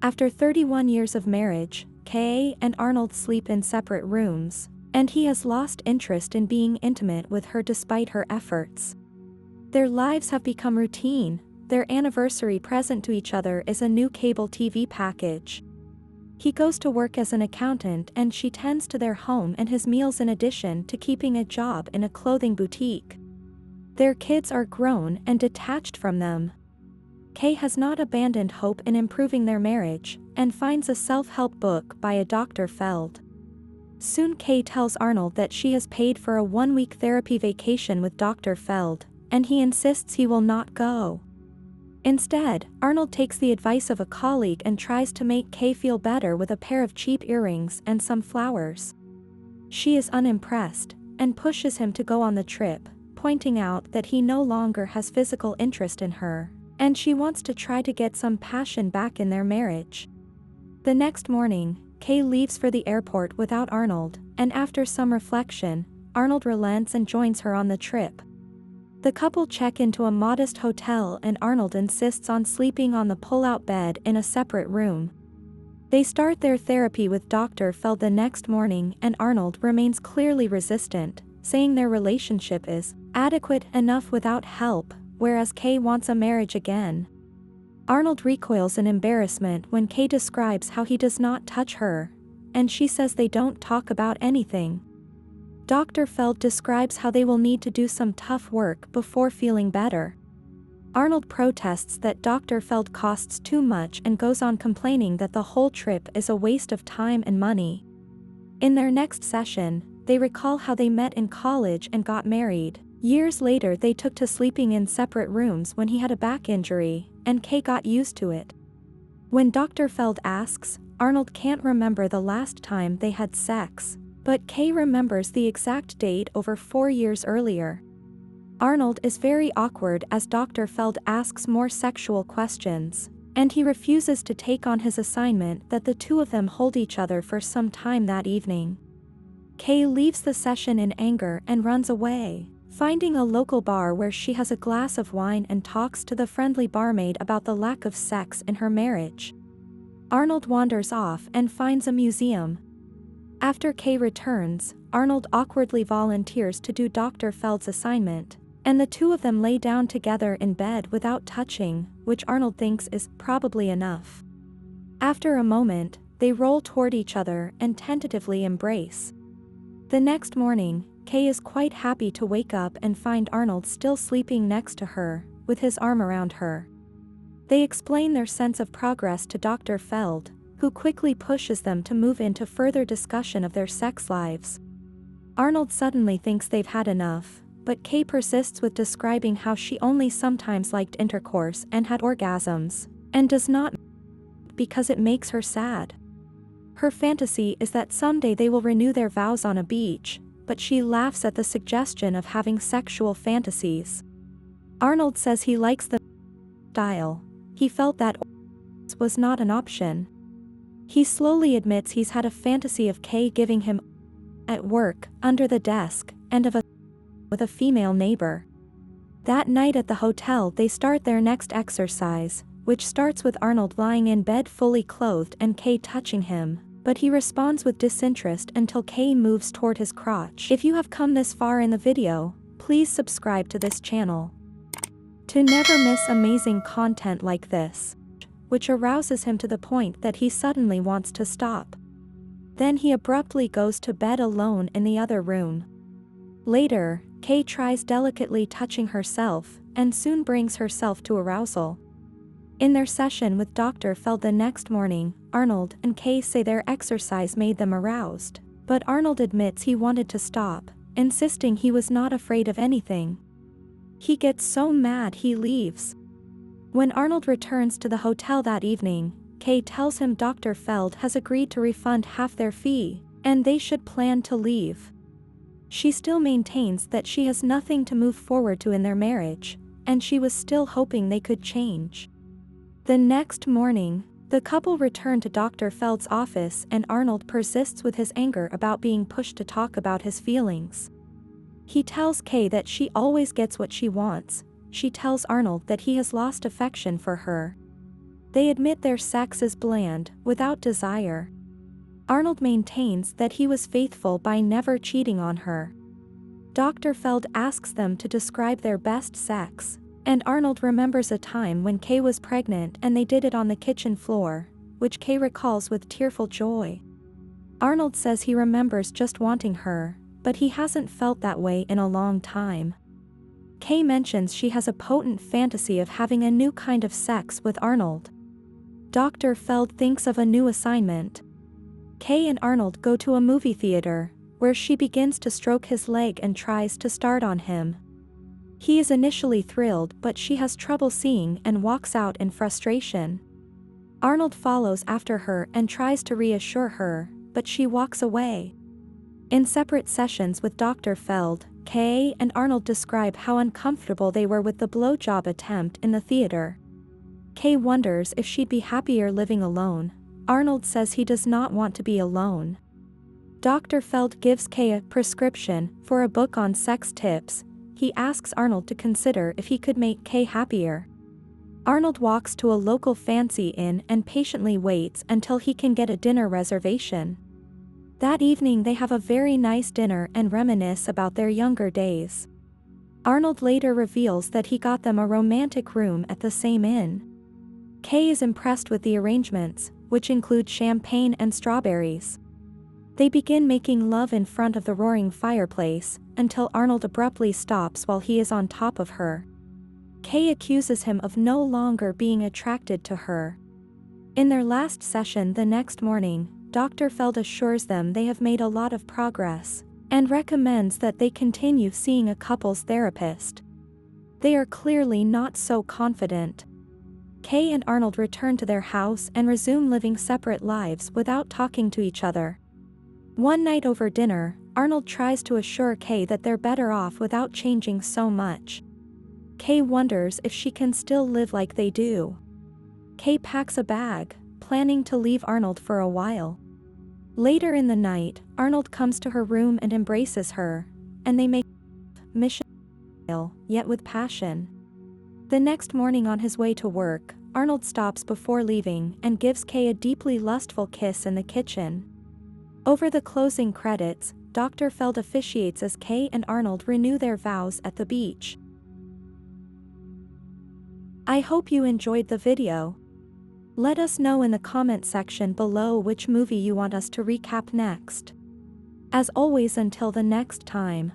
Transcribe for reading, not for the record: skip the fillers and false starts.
After 31 years of marriage, Kay and Arnold sleep in separate rooms, and he has lost interest in being intimate with her despite her efforts. Their lives have become routine. Their anniversary present to each other is a new cable TV package. He goes to work as an accountant and she tends to their home and his meals in addition to keeping a job in a clothing boutique. Their kids are grown and detached from them. Kay has not abandoned hope in improving their marriage, and finds a self-help book by a Dr. Feld. Soon Kay tells Arnold that she has paid for a 1-week therapy vacation with Dr. Feld, and he insists he will not go. Instead, Arnold takes the advice of a colleague and tries to make Kay feel better with a pair of cheap earrings and some flowers. She is unimpressed, and pushes him to go on the trip, pointing out that he no longer has physical interest in her, and she wants to try to get some passion back in their marriage. The next morning, Kay leaves for the airport without Arnold, and after some reflection, Arnold relents and joins her on the trip. The couple check into a modest hotel and Arnold insists on sleeping on the pull-out bed in a separate room. They start their therapy with Dr. Feld the next morning and Arnold remains clearly resistant, saying their relationship is adequate enough without help, whereas Kay wants a marriage again. Arnold recoils in embarrassment when Kay describes how he does not touch her, and she says they don't talk about anything. Dr. Feld describes how they will need to do some tough work before feeling better. Arnold protests that Dr. Feld costs too much and goes on complaining that the whole trip is a waste of time and money. In their next session, they recall how they met in college and got married. Years later they took to sleeping in separate rooms when he had a back injury, and Kay got used to it. When Dr. Feld asks, Arnold can't remember the last time they had sex, but Kay remembers the exact date over 4 years earlier. Arnold is very awkward as Dr. Feld asks more sexual questions, and he refuses to take on his assignment that the two of them hold each other for some time that evening. Kay leaves the session in anger and runs away, finding a local bar where she has a glass of wine and talks to the friendly barmaid about the lack of sex in her marriage. Arnold wanders off and finds a museum. After Kay returns, Arnold awkwardly volunteers to do Dr. Feld's assignment, and the two of them lay down together in bed without touching, which Arnold thinks is probably enough. After a moment, they roll toward each other and tentatively embrace. The next morning, Kay is quite happy to wake up and find Arnold still sleeping next to her, with his arm around her. They explain their sense of progress to Dr. Feld, who quickly pushes them to move into further discussion of their sex lives. Arnold suddenly thinks they've had enough, but Kay persists with describing how she only sometimes liked intercourse and had orgasms, and does not because it makes her sad. Her fantasy is that someday they will renew their vows on a beach, but she laughs at the suggestion of having sexual fantasies. Arnold says he likes the style. He felt that was not an option. He slowly admits he's had a fantasy of Kay giving him at work, under the desk, and of a with a female neighbor. That night at the hotel they start their next exercise, which starts with Arnold lying in bed fully clothed and Kay touching him, but he responds with disinterest until Kay moves toward his crotch. If you have come this far in the video, please subscribe to this channel to never miss amazing content like this, which arouses him to the point that he suddenly wants to stop. Then he abruptly goes to bed alone in the other room. Later, Kay tries delicately touching herself, and soon brings herself to arousal. In their session with Dr. Feld the next morning, Arnold and Kay say their exercise made them aroused, but Arnold admits he wanted to stop, insisting he was not afraid of anything. He gets so mad he leaves. When Arnold returns to the hotel that evening, Kay tells him Dr. Feld has agreed to refund half their fee, and they should plan to leave. She still maintains that she has nothing to move forward to in their marriage, and she was still hoping they could change. The next morning, the couple return to Dr. Feld's office and Arnold persists with his anger about being pushed to talk about his feelings. He tells Kay that she always gets what she wants. She tells Arnold that he has lost affection for her. They admit their sex is bland, without desire. Arnold maintains that he was faithful by never cheating on her. Dr. Feld asks them to describe their best sex, and Arnold remembers a time when Kay was pregnant and they did it on the kitchen floor, which Kay recalls with tearful joy. Arnold says he remembers just wanting her, but he hasn't felt that way in a long time. Kay mentions she has a potent fantasy of having a new kind of sex with Arnold. Dr. Feld thinks of a new assignment. Kay and Arnold go to a movie theater, where she begins to stroke his leg and tries to start on him. He is initially thrilled, but she has trouble seeing and walks out in frustration. Arnold follows after her and tries to reassure her, but she walks away. In separate sessions with Dr. Feld, Kay and Arnold describe how uncomfortable they were with the blowjob attempt in the theater. Kay wonders if she'd be happier living alone. Arnold says he does not want to be alone. Dr. Feld gives Kay a prescription for a book on sex tips. He asks Arnold to consider if he could make Kay happier. Arnold walks to a local fancy inn and patiently waits until he can get a dinner reservation. That evening they have a very nice dinner and reminisce about their younger days. Arnold later reveals that he got them a romantic room at the same inn. Kay is impressed with the arrangements, which include champagne and strawberries. They begin making love in front of the roaring fireplace, until Arnold abruptly stops while he is on top of her. Kay accuses him of no longer being attracted to her. In their last session the next morning, Dr. Feld assures them they have made a lot of progress, and recommends that they continue seeing a couples therapist. They are clearly not so confident. Kay and Arnold return to their house and resume living separate lives without talking to each other. One night over dinner, Arnold tries to assure Kay that they're better off without changing so much. Kay wonders if she can still live like they do. Kay packs a bag, planning to leave Arnold for a while. Later in the night, Arnold comes to her room and embraces her, and they make mission, yet with passion. The next morning on his way to work, Arnold stops before leaving and gives Kay a deeply lustful kiss in the kitchen. Over the closing credits, Dr. Feld officiates as Kay and Arnold renew their vows at the beach. I hope you enjoyed the video. Let us know in the comment section below which movie you want us to recap next. As always, until the next time.